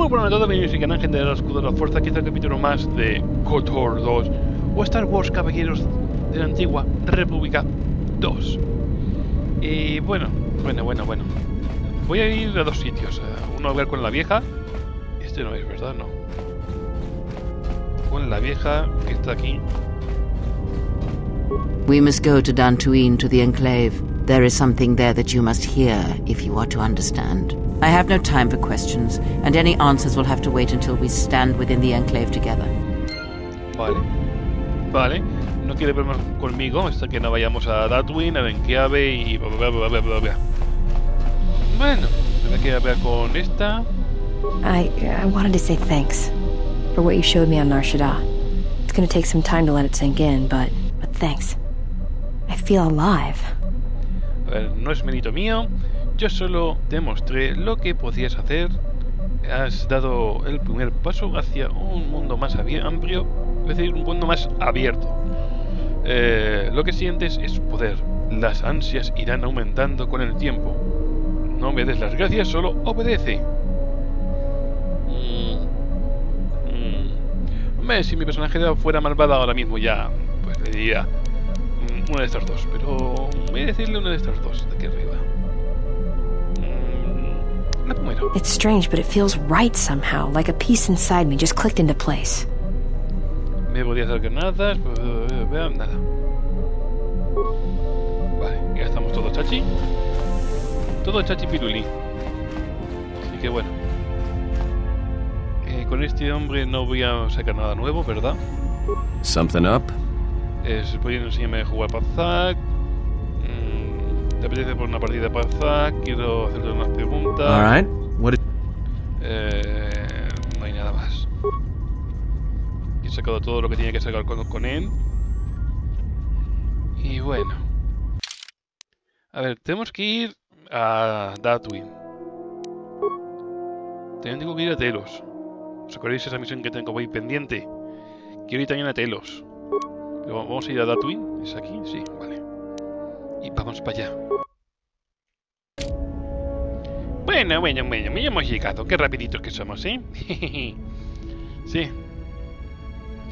Muy buenas a todos, bienvenidos al canal Gente del Escudo de la Fuerza. Aquí está el capítulo más de KOTOR 2 o Star Wars Caballeros de la Antigua República 2. Y bueno. Voy a ir a dos sitios. Uno a ver con la vieja. Este no es, ¿verdad? No. Con la vieja que está aquí. We must go to Dantooine, to the Enclave. There is something there that you must hear if you are to understand. I have no time for questions, and any answers will have to wait until we stand within the Enclave together. Vale. No quiere vernos conmigo hasta que no vayamos a Dantooine, a Enclave y bla. Bueno, tendré que hablar con esta. I wanted to say thanks for what you showed me on Nar Shaddaa. It's gonna take some time to let it sink in, but thanks. I feel alive. A ver, no es mérito mío. Yo solo te mostré lo que podías hacer. Has dado el primer paso hacia un mundo más amplio, es decir, un mundo más abierto. Lo que sientes es poder. Las ansias irán aumentando con el tiempo. No me des las gracias, solo obedece. Hombre, si mi personaje fuera malvada ahora mismo ya, pues le diría una de estas dos, pero voy a decirle una de estas dos de aquí arriba. La primera. It's strange, but it feels right somehow, like a piece inside me just clicked into place. Me podía hacer granadas, nada. Vale, ya estamos todos chachi. Todo chachi piruli. Así que bueno. Con este hombre no voy a sacar nada nuevo, ¿verdad? Something up? Voy a enseñarme a jugar Pazac. ¿Te apetece por una partida de Pazac? Quiero hacerte unas preguntas. Alright. No hay nada más. He sacado todo lo que tenía que sacar con él. Y bueno. A ver, tenemos que ir a Dantooine. También tengo que ir a Telos. ¿Os acordáis esa misión que tengo ahí pendiente? Quiero ir también a Telos. Pero vamos a ir a Dantooine. ¿Es aquí? Sí, vale. Y vamos para allá. Bueno, ya hemos llegado. Qué rapiditos que somos, ¿eh? Sí.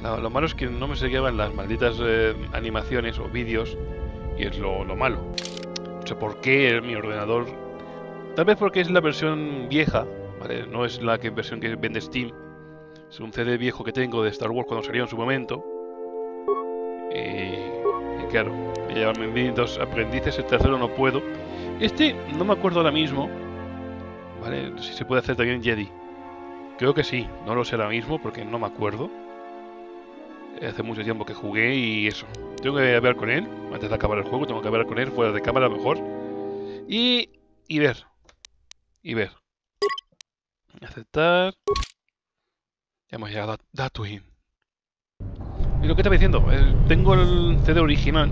Lo malo es que no me seguían las malditas animaciones o vídeos. Y es lo malo. No sé por qué mi ordenador... Tal vez porque es la versión vieja, ¿vale? No es la versión que vende Steam. Es un CD viejo que tengo de Star Wars cuando salió en su momento. Y claro, voy a llevarme dos aprendices, el tercero no puedo. Este no me acuerdo ahora mismo, ¿vale? Si se puede hacer también Jedi. Creo que sí, no lo sé ahora mismo porque no me acuerdo. Hace mucho tiempo que jugué y eso. Tengo que hablar con él, antes de acabar el juego, tengo que hablar con él fuera de cámara mejor. Y ver. Aceptar. Ya hemos llegado a Dantooine. Y lo que estaba diciendo, tengo el CD original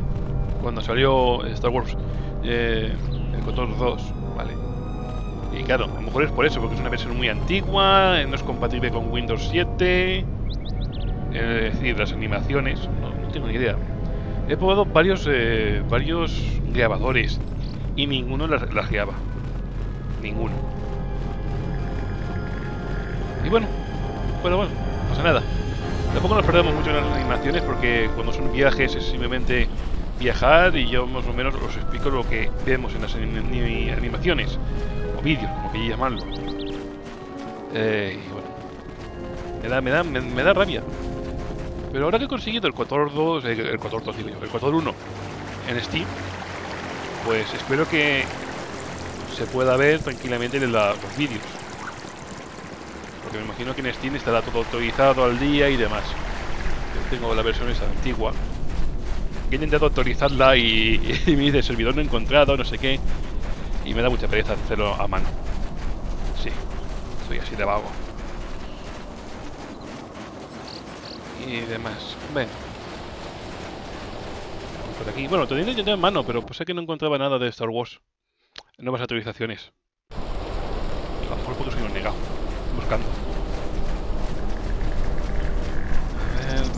cuando salió Star Wars, el KOTOR 2, ¿vale? Y claro, a lo mejor es por eso, porque es una versión muy antigua, no es compatible con Windows 7, es decir, las animaciones, no tengo ni idea. He probado varios grabadores y ninguno las graba. Ninguno. Y bueno, no pasa nada. Tampoco nos perdemos mucho en las animaciones porque cuando son viajes es simplemente viajar y yo más o menos os explico lo que vemos en las animaciones o vídeos, como queréis llamarlo. Y bueno, me da rabia. Pero ahora que he conseguido el KOTOR 2, el KOTOR 1 en Steam, pues espero que se pueda ver tranquilamente en los vídeos. Porque me imagino que en Steam estará todo actualizado al día y demás. Yo tengo la versión esa antigua. He intentado actualizarla y me dice el servidor no encontrado, no sé qué. Y me da mucha pereza hacerlo a mano. Sí, soy así de vago. Y demás. Bueno. Por aquí. Bueno, tenía que intentar en mano, pero pues sé que no encontraba nada de Star Wars. Nuevas actualizaciones. A lo mejor porque soy un negado. Buscando. Vale,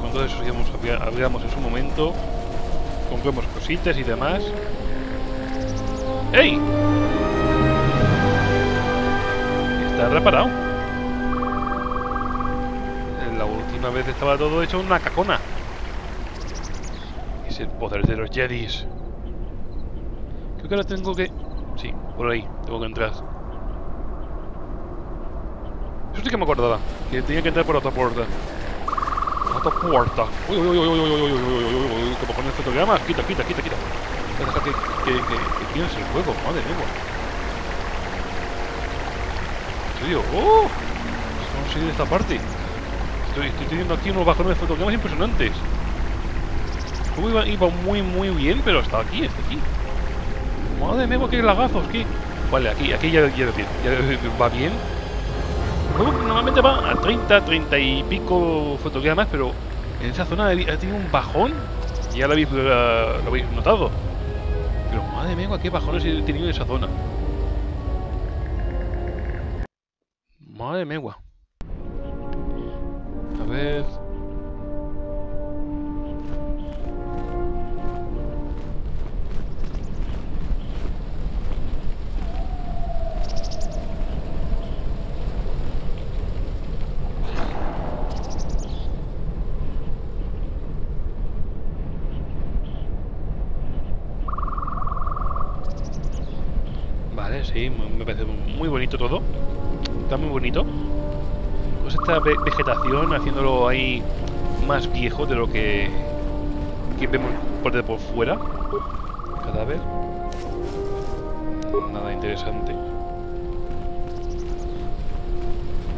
con todo eso ya hablamos en su momento. Compramos cositas y demás. ¡Ey! ha reparado. La última vez estaba todo hecho una cacona. Es el poder de los jedis. Creo que ahora tengo que... Sí, por ahí tengo que entrar. Eso sí que me acordaba, que tenía que entrar por otra puerta. Otra puerta. Uy, uy, uy, uy, uy, uy, uy, uy, uy, uy, que me ponen fotogramas. Quita. Deja que tienes el juego, madre mía. ¿En serio? ¡Oh! Vamos a seguir esta parte. Estoy teniendo aquí unos bajones de fotogramas impresionantes. Iba muy bien, pero hasta aquí. Madre mía, qué lagazos, qué. Vale, aquí ya va bien. El juego normalmente va a 30 y pico fotogramas, pero en esa zona ha tenido un bajón. Ya lo habéis notado. Pero madre mía, qué bajones he tenido en esa zona. Madre mía. A ver. Vale, sí, me parece muy bonito todo. Está muy bonito. Pues esta vegetación haciéndolo ahí más viejo de lo que vemos por fuera. Cadáver. Nada interesante.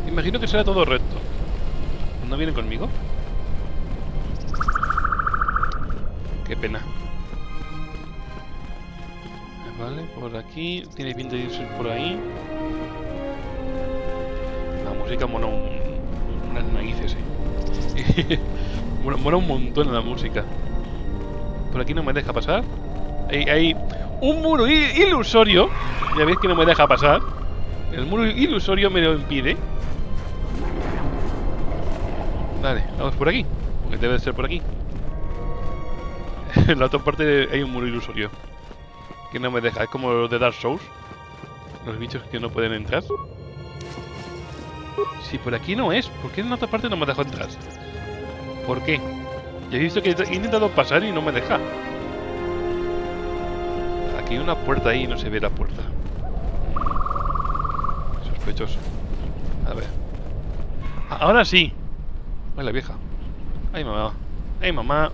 Imagino que será todo recto. ¿No vienen conmigo? Qué pena. Vale, por aquí. Tiene pinta de irse por ahí. La música mola unas narices, mola un montón la música. Por aquí no me deja pasar. Hay un muro ilusorio. Ya veis que no me deja pasar. El muro ilusorio me lo impide. Vale, vamos por aquí. Porque debe de ser por aquí. En la otra parte hay un muro ilusorio que no me deja. Es como los de Dark Souls. Los bichos que no pueden entrar. Si por aquí no es, ¿por qué en la otra parte no me deja entrar? ¿Por qué? Ya he visto que he intentado pasar y no me deja. Aquí hay una puerta ahí y no se ve la puerta. Sospechoso. A ver. Ahora sí. Ay, la vieja. Ay, mamá. Ay, mamá.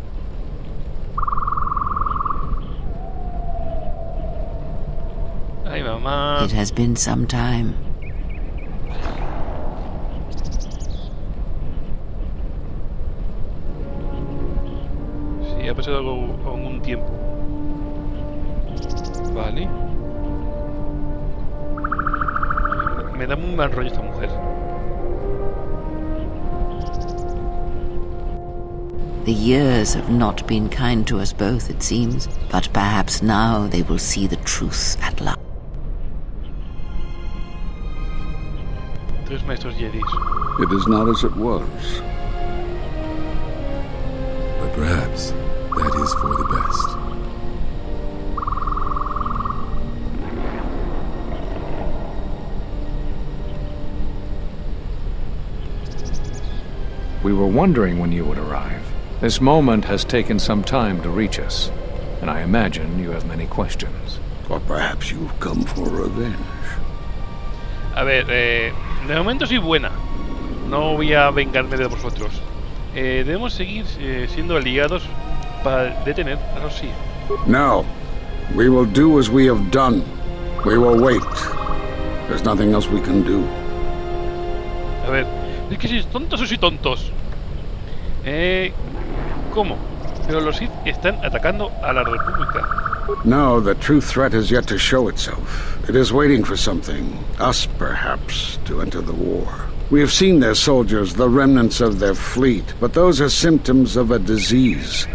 Ay, mamá. It has been some time. Sí, ha pasado algún tiempo. Vale. Me da muy mal rollo esta mujer. The years have not been kind to us both, it seems, but perhaps now they will see the truth at last. 3 maestros jedis. It is not as it was. But perhaps that is for the best. We were wondering when you would arrive. This moment has taken some time to reach us, and I imagine you have many questions. Or perhaps you've come for revenge. A ver, de momento soy buena. No voy a vengarme de vosotros. Debemos seguir siendo aliados para detener a los Sith. No. We will do as we have done. We will wait. There's nothing else we can do. A ver, es que sois tontos o sois tontos. ¿Cómo? Pero los Sith están atacando a la República. No, the true threat is yet to show itself. It is waiting for something, us perhaps, to enter the war. We have seen their soldiers, the remnants of their fleet, but those are symptoms of a disease.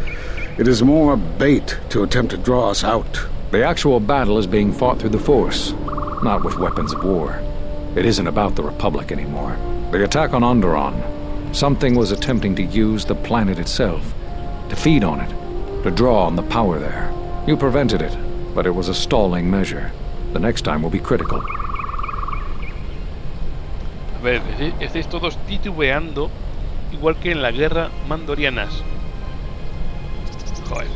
It is more bait to attempt to draw us out. The actual battle is being fought through the Force, not with weapons of war. It isn't about the Republic anymore. The attack on Onderon, something was attempting to use the planet itself, to feed on it, to draw on the power there. You prevented it, but it was a stalling measure. The next time will be critical. A ver, estáis todos titubeando, igual que en la guerra mandorianas. Joder.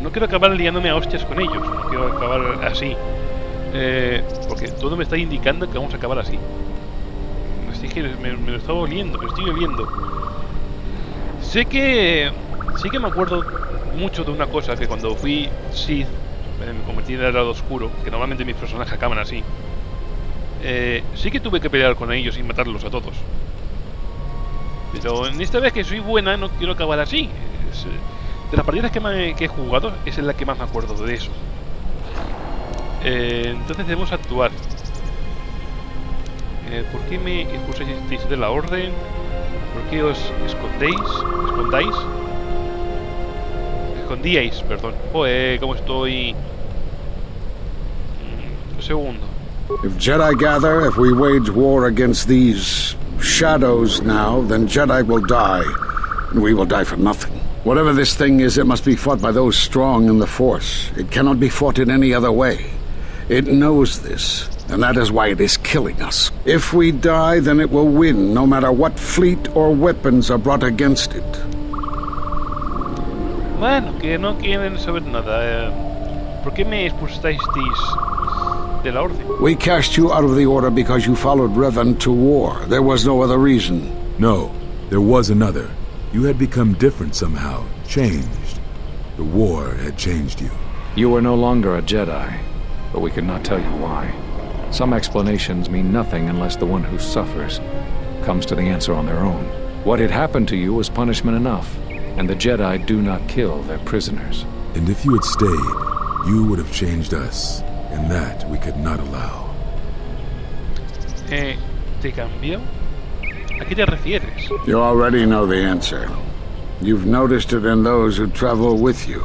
No quiero acabar liándome a hostias con ellos, no quiero acabar así. Porque todo me está indicando que vamos a acabar así. Me lo estaba oliendo, me lo estoy oliendo. Sí que me acuerdo mucho de una cosa, que cuando fui Sith, me convertí en el lado oscuro, que normalmente mis personajes acaban así. Sí que tuve que pelear con ellos y matarlos a todos. Pero en esta vez que soy buena, no quiero acabar así. De las partidas que he jugado, esa es la que más me acuerdo de eso. Entonces debemos actuar. ¿Por qué me expulsáis de la orden? ¿Por qué os escondíais, perdón. Joder, ¿cómo estoy? Un segundo. If Jedi gather, if we wage war against these shadows now, then Jedi will die, and we will die for nothing. Whatever this thing is, it must be fought by those strong in the Force. It cannot be fought in any other way. It knows this, and that is why it is killing us. If we die, then it will win, no matter what fleet or weapons are brought against it. Bueno, que no quieren saber nada. ¿Por qué me expulsasteis de la orden? We cast you out of the Order because you followed Revan to war. There was no other reason. No, there was another. You had become different somehow, changed. The war had changed you. You were no longer a Jedi, but we could not tell you why. Some explanations mean nothing unless the one who suffers comes to the answer on their own. What had happened to you was punishment enough, and the Jedi do not kill their prisoners. And if you had stayed, you would have changed us, and that we could not allow. ¿Te cambió? ¿A qué te refieres? You already know the answer. You've noticed it in those who travel with you.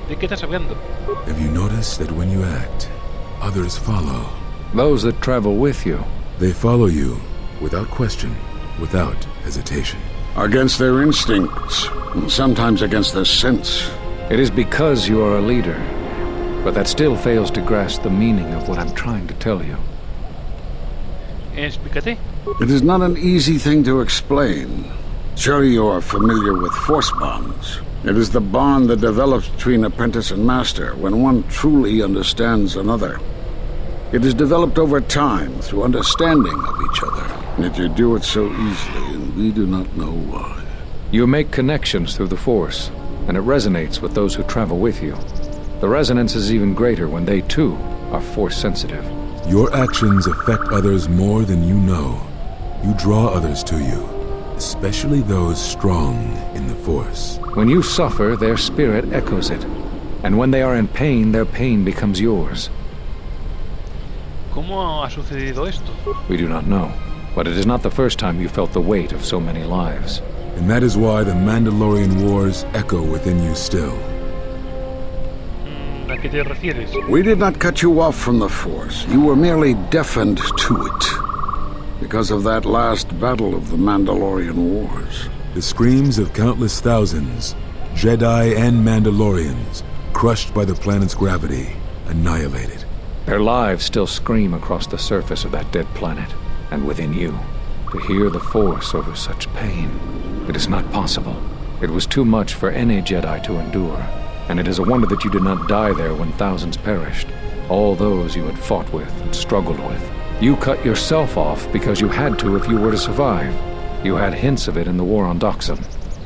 ¿De qué estás hablando? Have you noticed that when you act, others follow? Those that travel with you. They follow you, without question, without hesitation. Against their instincts, and sometimes against their sense. It is because you are a leader, but that still fails to grasp the meaning of what I'm trying to tell you. Explícate. It is not an easy thing to explain. Surely you are familiar with force bonds. It is the bond that develops between apprentice and master when one truly understands another. It is developed over time through understanding of each other. Yet you do it so easily, and we do not know why. You make connections through the Force, and it resonates with those who travel with you. The resonance is even greater when they, too, are Force-sensitive. Your actions affect others more than you know. You draw others to you, especially those strong in the Force. When you suffer, their spirit echoes it. And when they are in pain, their pain becomes yours. ¿Cómo ha sucedido esto? We do not know, but it is not the first time you felt the weight of so many lives. And that is why the Mandalorian Wars echo within you still. ¿A qué te refieres? We did not cut you off from the Force. You were merely deafened to it. Because of that last battle of the Mandalorian Wars. The screams of countless thousands, Jedi and Mandalorians, crushed by the planet's gravity, annihilated. Their lives still scream across the surface of that dead planet, and within you. To hear the Force over such pain, it is not possible. It was too much for any Jedi to endure, and it is a wonder that you did not die there when thousands perished, all those you had fought with and struggled with. You cut yourself off because you had to if you were to survive. You had hints of it in the war on Doxum.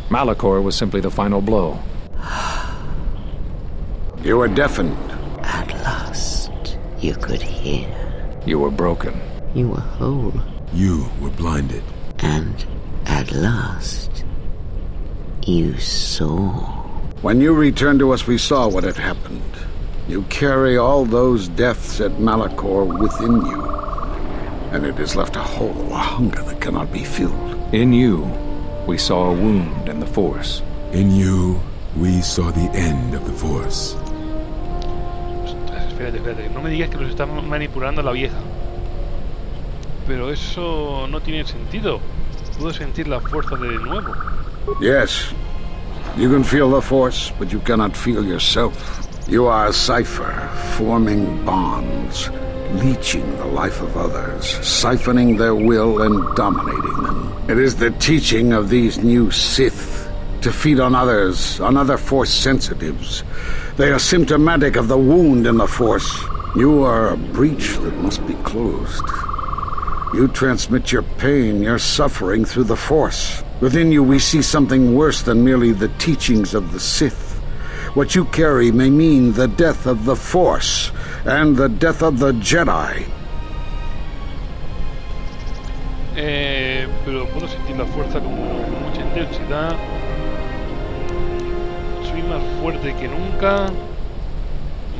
Malachor was simply the final blow. You were deafened. At last, you could hear. You were broken. You were whole. You were blinded. And at last, you saw. When you returned to us, we saw what had happened. You carry all those deaths at Malachor within you. And it has left a hole, a hunger that cannot be filled. In you, we saw a wound in the Force. In you, we saw the end of the Force. Ostras, espérate. No me digas que los está manipulando la vieja. Pero eso no tiene sentido. Puedo sentir la fuerza de nuevo. Yes. You can feel the Force, but you cannot feel yourself. You are a cipher, forming bonds. leeching the life of others, siphoning their will and dominating them. It is the teaching of these new Sith to feed on others, on other Force sensitives. They are symptomatic of the wound in the Force. You are a breach that must be closed. You transmit your pain, your suffering through the Force. Within you we see something worse than merely the teachings of the Sith. What you carry may mean the death of the Force and the death of the Jedi. Pero puedo sentir la fuerza con mucha intensidad. Soy más fuerte que nunca.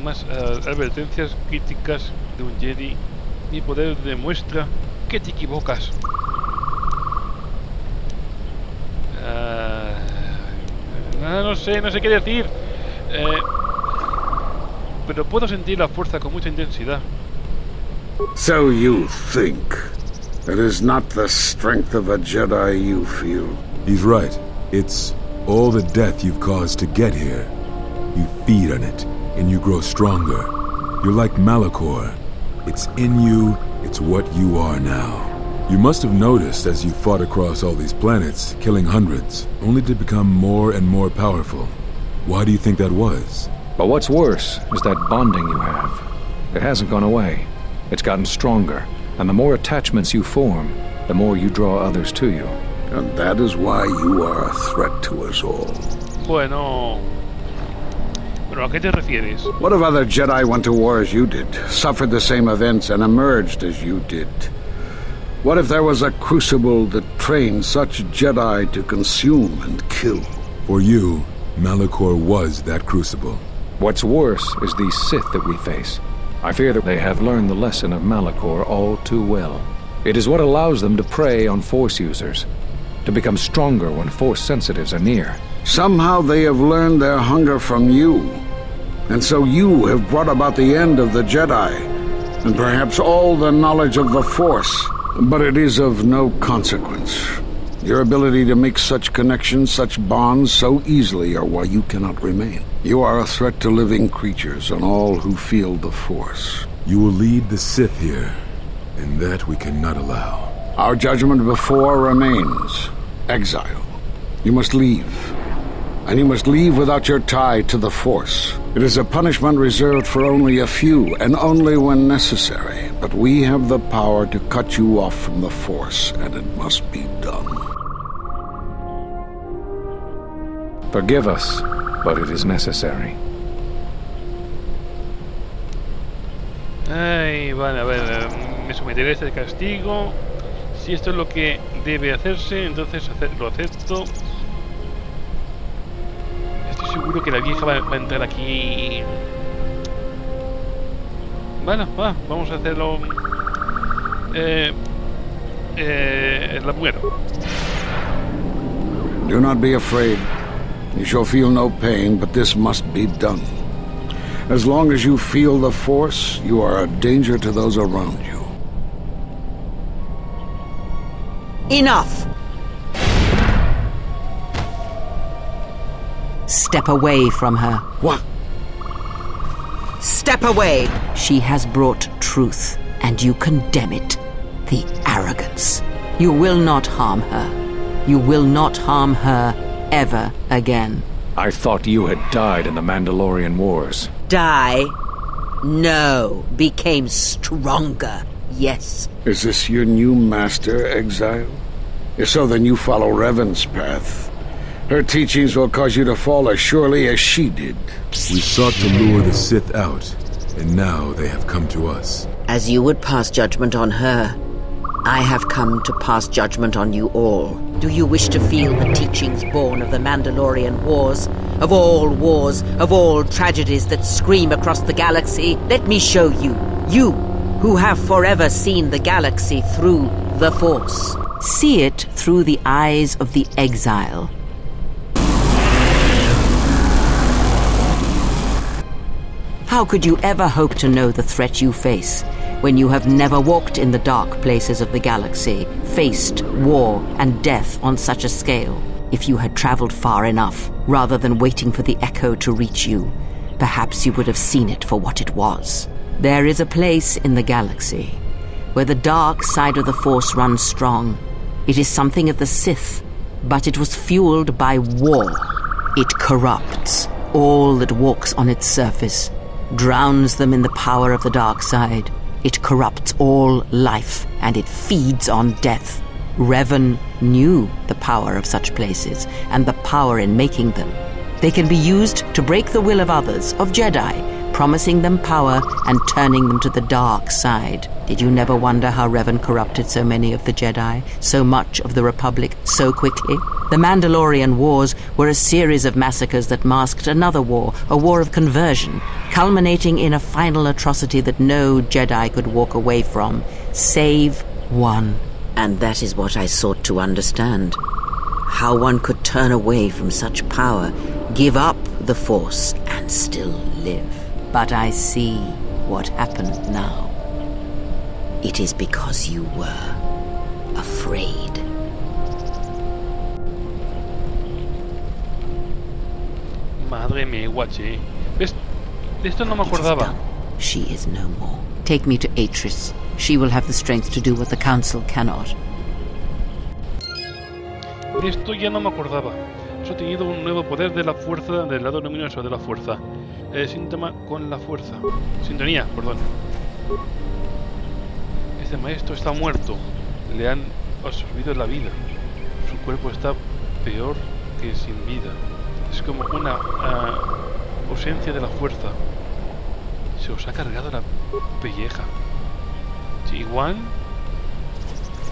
Más advertencias críticas de un Jedi. Mi poder demuestra que te equivocas. No sé qué decir. Pero puedo sentir la fuerza con mucha intensidad. So you think. It is not the strength of a Jedi you feel. He's right. It's all the death you've caused to get here. You feed on it, and you grow stronger. You're like Malachor. It's in you, it's what you are now. You must have noticed as you fought across all these planets, killing hundreds, only to become more and more powerful. Why do you think that was? But what's worse is that bonding you have. It hasn't gone away. It's gotten stronger, and the more attachments you form, the more you draw others to you. And that is why you are a threat to us all. Bueno, ¿a qué te refieres? What if other Jedi went to war as you did, suffered the same events, and emerged as you did? What if there was a crucible that trained such Jedi to consume and kill? For you, Malachor was that crucible. What's worse is these Sith that we face. I fear that they have learned the lesson of Malachor all too well. It is what allows them to prey on Force users, to become stronger when Force sensitives are near. Somehow they have learned their hunger from you. And so you have brought about the end of the Jedi, and perhaps all the knowledge of the Force. But it is of no consequence. Your ability to make such connections, such bonds so easily are why you cannot remain. You are a threat to living creatures and all who feel the Force. You will lead the Sith here, and that we cannot allow. Our judgment before remains. Exile. You must leave. And you must leave without your tie to the Force. It is a punishment reserved for only a few, and only when necessary. But we have the power to cut you off from the Force, and it must be done. Forgive us, but it is necessary. Ay, vale, a ver, me someteré a este castigo. Si esto es lo que debe hacerse, entonces lo acepto. Estoy seguro que la vieja va a entrar aquí. Bueno, vamos a hacerlo. La muero. Do not be afraid. You shall feel no pain, but this must be done. As long as you feel the Force, you are a danger to those around you. Enough! Step away from her. What? Step away! She has brought truth, and you condemn it. The arrogance. You will not harm her. You will not harm her ever again. I thought you had died in the Mandalorian Wars. Die? No. Became stronger. Yes. Is this your new master, Exile? If so, then you follow Revan's path. Her teachings will cause you to fall as surely as she did. We sought to lure the Sith out, and now they have come to us. As you would pass judgment on her, I have come to pass judgment on you all. Do you wish to feel the teachings born of the Mandalorian Wars? Of all tragedies that scream across the galaxy? Let me show you. You, who have forever seen the galaxy through the Force. See it through the eyes of the Exile. How could you ever hope to know the threat you face when you have never walked in the dark places of the galaxy, faced war and death on such a scale? If you had traveled far enough, rather than waiting for the echo to reach you, perhaps you would have seen it for what it was. There is a place in the galaxy where the dark side of the Force runs strong. It is something of the Sith, but it was fueled by war. It corrupts all that walks on its surface, drowns them in the power of the dark side. It corrupts all life, and it feeds on death. Revan knew the power of such places, and the power in making them. They can be used to break the will of others, of Jedi, promising them power and turning them to the dark side. Did you never wonder how Revan corrupted so many of the Jedi, so much of the Republic, so quickly? The Mandalorian Wars were a series of massacres that masked another war, a war of conversion, culminating in a final atrocity that no Jedi could walk away from, save one. And that is what I sought to understand. How one could turn away from such power, give up the Force, and still live. But I see what happened now. It is because you were afraid. Madre mía, guache. ¿Ves? De esto no me acordaba. She is no more. Take me to Atris. She will have the strength to do what the Council cannot. De esto ya no me acordaba. Has obtenido un nuevo poder de la fuerza, del lado luminoso de la fuerza. Síntoma con la fuerza. Sintonía, perdón. Este maestro está muerto. Le han absorbido la vida. Su cuerpo está peor que sin vida. Es como una ausencia de la fuerza. Se os ha cargado la pelleja. Sí, igual.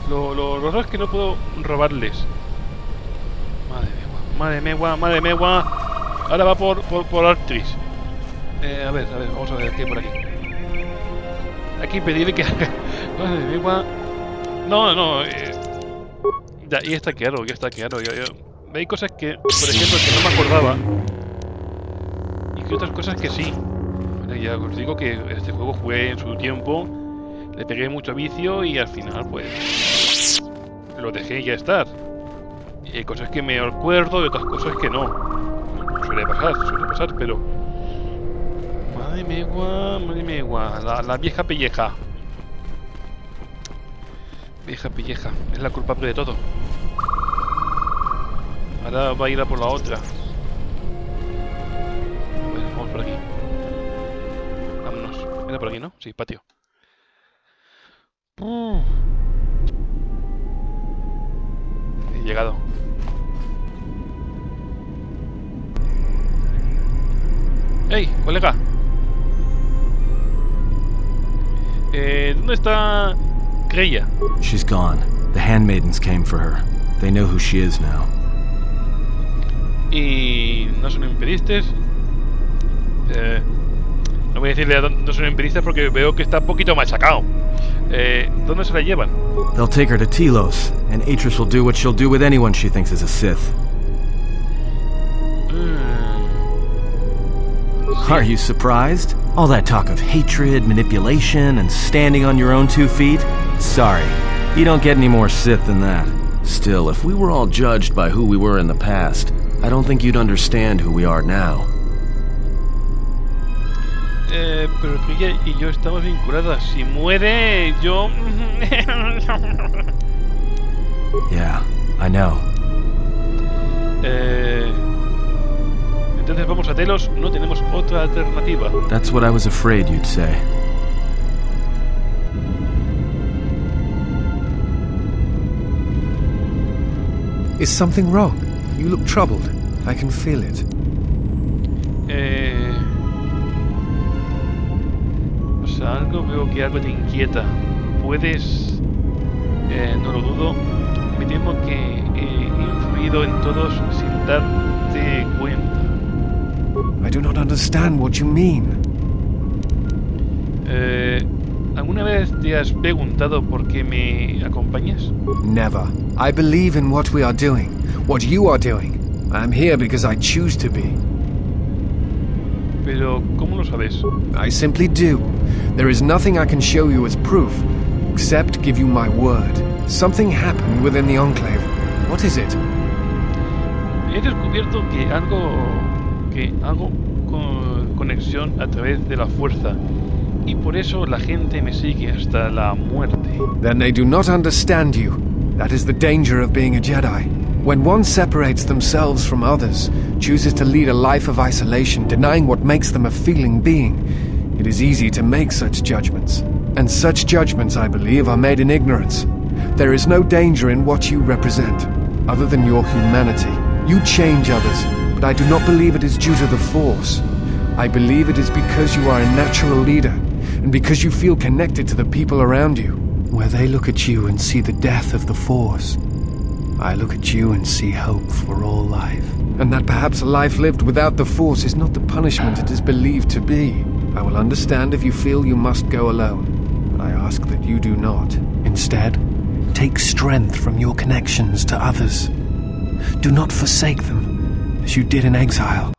Lo raro es que no puedo robarles. Madre mía. Ahora va por Artris. A ver, vamos a ver qué hay por aquí. Aquí pedirle que haga. Madre mía. No. Ya está claro. Hay cosas que, por ejemplo, que no me acordaba. Y que otras cosas que sí. Bueno, ya os digo que este juego jugué en su tiempo. Le pegué mucho vicio y al final, pues, lo dejé ya estar. Y hay cosas que me acuerdo y otras cosas que no. Suele pasar, pero... Madre mía, la vieja pelleja. Vieja pelleja, es la culpable de todo. Ahora va a ir a por la otra. Bueno, vamos por aquí. Vámonos. Era por aquí, ¿no? Sí, patio. He llegado. ¡Hey, colega! ¿Dónde está Kreia? She's gone. The handmaidens came for her. They know who she is now. ¿Y no se lo impediste? No voy a decirle no se lo impediste porque veo que está un poquito machacado. ¿Dónde se la llevan? They'll take her to Telos, and Atris will do what she'll do with anyone she thinks is a Sith. Are you surprised? All that talk of hatred, manipulation, and standing on your own 2 feet? Sorry, you don't get any more Sith than that. Still, if we were all judged by who we were in the past, I don't think you'd understand who we are now. Pero Kreia y yo estamos vinculadas. Si muere, yo... Yeah, I know. Entonces vamos a Telos, no tenemos otra alternativa. That's what I was afraid you'd say. Is something wrong? You look troubled. I can feel it. O sea, veo que algo te inquieta. Puedes, no lo dudo, me temo que he influido en todos sin darte cuenta. I do not understand what you mean. ¿Alguna vez te has preguntado por qué me acompañas? Never. I believe in what we are doing, what you are doing. I'm here because I choose to be. Pero, ¿cómo lo sabes? I simply do. There is nothing I can show you as proof, except give you my word. Something happened within the Enclave. What is it? He descubierto que hago conexión a través de la fuerza. y por eso la gente me sigue hasta la muerte. Then they do not understand you. That is the danger of being a Jedi. When one separates themselves from others, chooses to lead a life of isolation, denying what makes them a feeling being, it is easy to make such judgments. And such judgments, I believe, are made in ignorance. There is no danger in what you represent, other than your humanity. You change others, but I do not believe it is due to the Force. I believe it is because you are a natural leader, and because you feel connected to the people around you. Where they look at you and see the death of the Force, I look at you and see hope for all life. And that perhaps a life lived without the Force is not the punishment it is believed to be. I will understand if you feel you must go alone, but I ask that you do not. Instead, take strength from your connections to others. Do not forsake them, as you did in exile.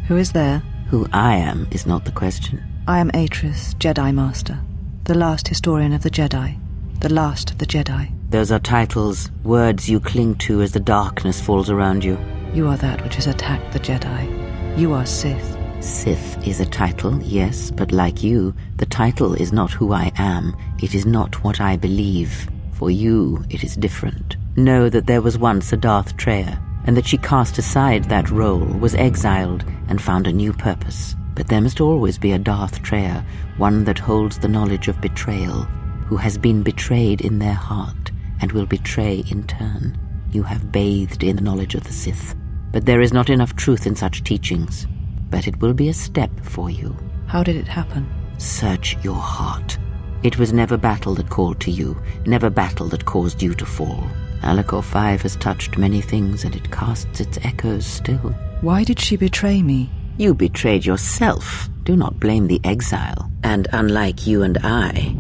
Who is there? Who I am is not the question. I am Atris, Jedi Master, the last historian of the Jedi, the last of the Jedi. Those are titles, words you cling to as the darkness falls around you. You are that which has attacked the Jedi. You are Sith. Sith is a title, yes, but like you, the title is not who I am. It is not what I believe. For you, it is different. Know that there was once a Darth Treya, and that she cast aside that role, was exiled, and found a new purpose. But there must always be a Darth Treya, one that holds the knowledge of betrayal, who has been betrayed in their heart, and will betray in turn. You have bathed in the knowledge of the Sith, but there is not enough truth in such teachings. But it will be a step for you. How did it happen? Search your heart. It was never battle that called to you, never battle that caused you to fall. Alacor 5 has touched many things, and it casts its echoes still. Why did she betray me? You betrayed yourself. Do not blame the exile. And unlike you and I,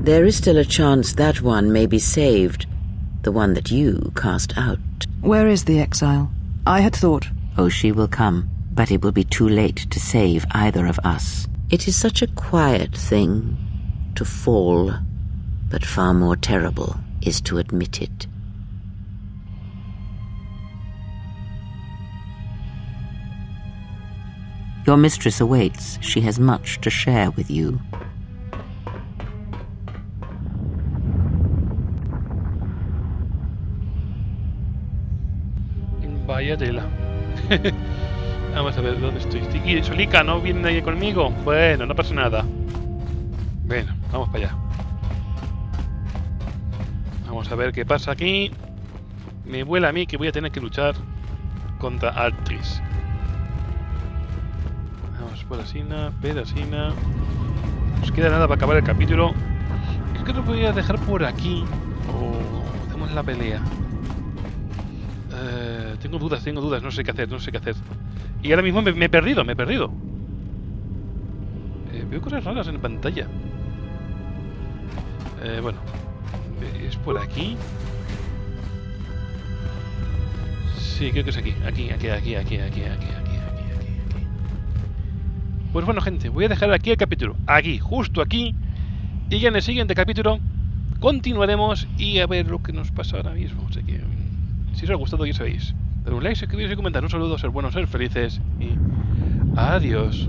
there is still a chance that one may be saved, the one that you cast out. Where is the exile? I had thought... Oh, she will come, but it will be too late to save either of us. It is such a quiet thing to fall, but far more terrible is to admit it. Your mistress awaits. She has much to share with you. Vaya tela. Vamos a ver dónde estoy. Estoy aquí solica, ¿no viene nadie conmigo? Bueno, no pasa nada. Bueno, vamos para allá. Vamos a ver qué pasa aquí. Me vuela a mí que voy a tener que luchar contra Atris. Vamos por asina, pedasina. Nos queda nada para acabar el capítulo. Creo que lo voy a dejar por aquí. O hacemos la pelea. Tengo dudas, no sé qué hacer, Y ahora mismo me he perdido. Veo cosas raras en pantalla. Bueno, es por aquí. Sí, creo que es aquí. Aquí. Pues bueno, gente, voy a dejar aquí el capítulo. Aquí, justo aquí. Y ya en el siguiente capítulo continuaremos y a ver lo que nos pasa ahora mismo. O sea que, si os ha gustado, ya sabéis. Dar un like, suscribiros y comentar. Un saludo, ser buenos, ser felices y adiós.